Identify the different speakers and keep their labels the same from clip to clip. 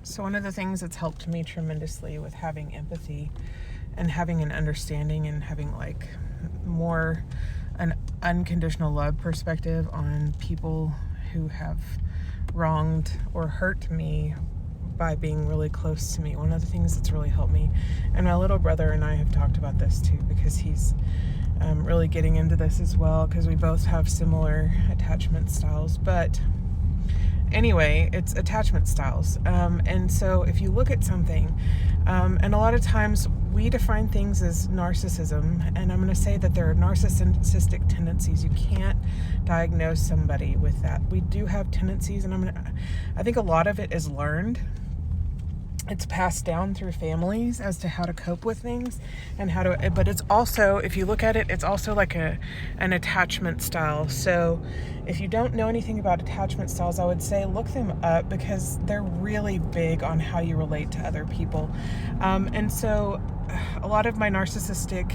Speaker 1: So one of the things that's helped me tremendously with having empathy and having an understanding and having like more an unconditional love perspective on people who have wronged or hurt me by being really close to me. One of the things that's really helped me, and my little brother and I have talked about this too, because he's really getting into this as well, because we both have similar attachment styles. But anyway, it's attachment styles. And so if you look at something, and a lot of times we define things as narcissism, and I'm going to say that there are narcissistic tendencies. You can't diagnose somebody with that. We do have tendencies, and I think a lot of it is learned. It's passed down through families as to how to cope with things and but it's also, if you look at it, it's also like an attachment style. So if you don't know anything about attachment styles, I would say look them up, because they're really big on how you relate to other people. And so a lot of my narcissistic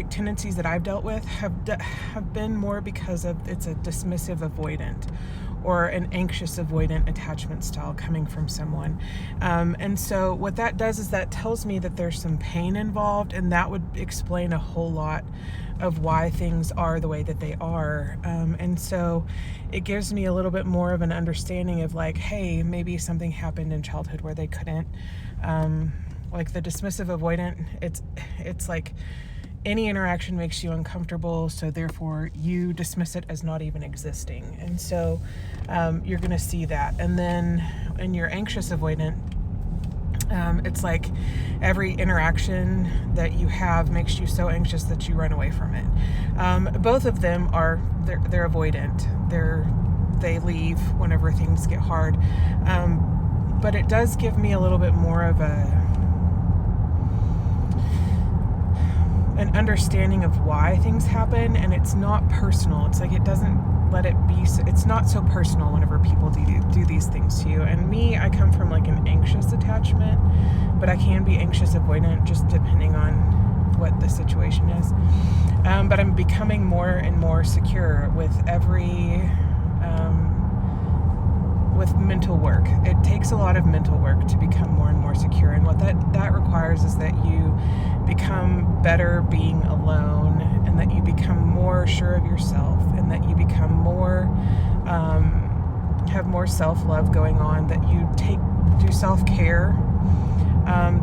Speaker 1: tendencies that I've dealt with have been more because of it's a dismissive avoidant or an anxious avoidant attachment style coming from someone. And so what that does is that tells me that there's some pain involved, and that would explain a whole lot of why things are the way that they are. And so it gives me a little bit more of an understanding of like, hey, maybe something happened in childhood where they couldn't. Like the dismissive avoidant, it's like any interaction makes you uncomfortable, so therefore you dismiss it as not even existing. And so you're going to see that. And then in your anxious avoidant, it's like every interaction that you have makes you so anxious that you run away from it. Both of them they're avoidant. They leave whenever things get hard. But it does give me a little bit more of an understanding of why things happen, and it's not personal. It's like it doesn't let it be. It's not so personal whenever people do these things to you. And me, I come from like an anxious attachment, but I can be anxious avoidant just depending on what the situation is. But I'm becoming more and more secure with with mental work. It takes a lot of mental work to become more and more secure, and what that requires is that you become better being alone, and that you become more sure of yourself, and that you become more have more self-love going on, that you do self-care,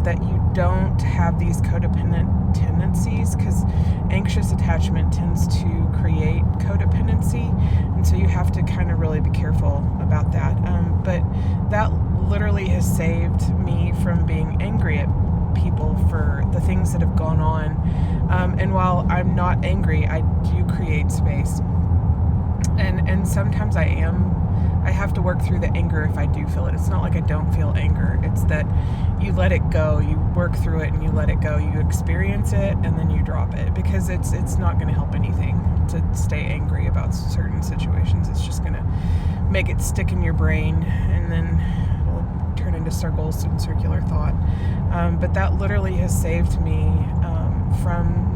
Speaker 1: that you don't have these codependent tendencies, because anxious attachment tends to create codependency, and so you have to kind of really be careful about that. But that literally has saved me from being angry at people for the things that have gone on. And while I'm not angry, I do create space. And sometimes I have to work through the anger if I do feel it. It's not like I don't feel anger. It's that you let it go, you work through it and you let it go. You experience it and then you drop it, because it's not going to help anything to stay angry about certain situations. It's just going to make it stick in your brain, and then it'll turn into circles and circular thought. But that literally has saved me from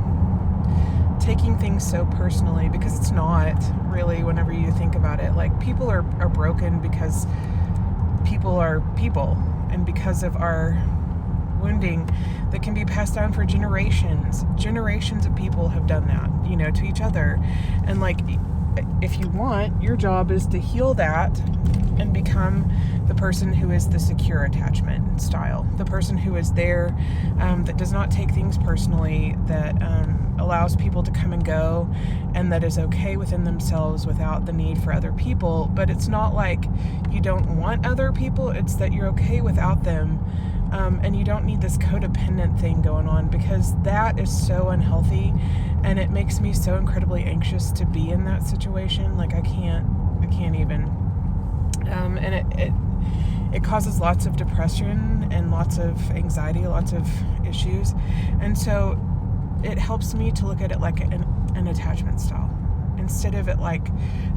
Speaker 1: taking things so personally, because it's not really, whenever you think about it. Like, people are broken because people are people, and because of our wounding that can be passed down for generations of people have done that, to each other. And like, if you want, your job is to heal that and become the person who is the secure attachment style, the person who is there, that does not take things personally, that allows people to come and go, and that is okay within themselves without the need for other people. But it's not like you don't want other people, it's that you're okay without them, and you don't need this codependent thing going on, because that is so unhealthy, and it makes me so incredibly anxious to be in that situation. Like, I can't even. And it causes lots of depression and lots of anxiety, lots of issues. And so it helps me to look at it like an attachment style, instead of it like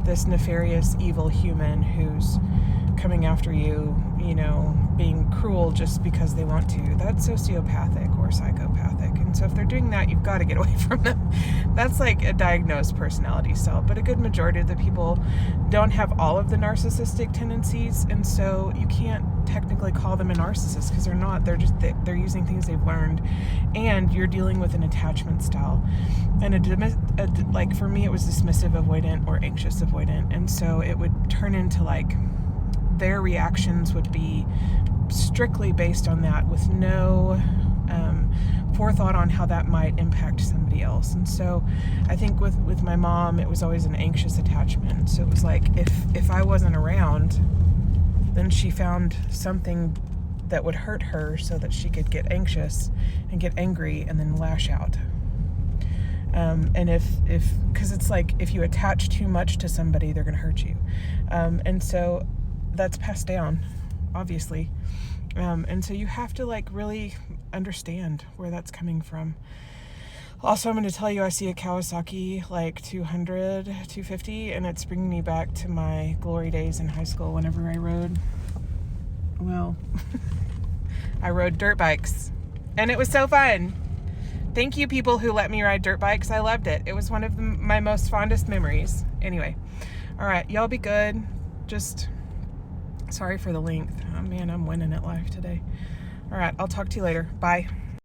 Speaker 1: this nefarious, evil human who's coming after you, being cruel just because they want to. That's sociopathic or psychopathic. And so if they're doing that, you've got to get away from them. That's like a diagnosed personality style. But a good majority of the people don't have all of the narcissistic tendencies. And so you can't technically call them a narcissist because they're not. They're using things they've learned. And you're dealing with an attachment style. And like for me, it was dismissive avoidant or anxious avoidant. And so it would turn into like their reactions would be strictly based on that with no forethought on how that might impact somebody else. And so I think with my mom, it was always an anxious attachment. So it was like if I wasn't around, then she found something that would hurt her so that she could get anxious and get angry and then lash out. And because it's like if you attach too much to somebody, they're going to hurt you. And so that's passed down, obviously. And so you have to like really understand where that's coming from. Also, I'm going to tell you, I see a Kawasaki like 200, 250, and it's bringing me back to my glory days in high school whenever I rode. Well, I rode dirt bikes, and it was so fun. Thank you, people who let me ride dirt bikes. I loved it. It was one of my most fondest memories. Anyway, all right, y'all be good. Just sorry for the length. Oh man, I'm winning at life today. All right, I'll talk to you later. Bye.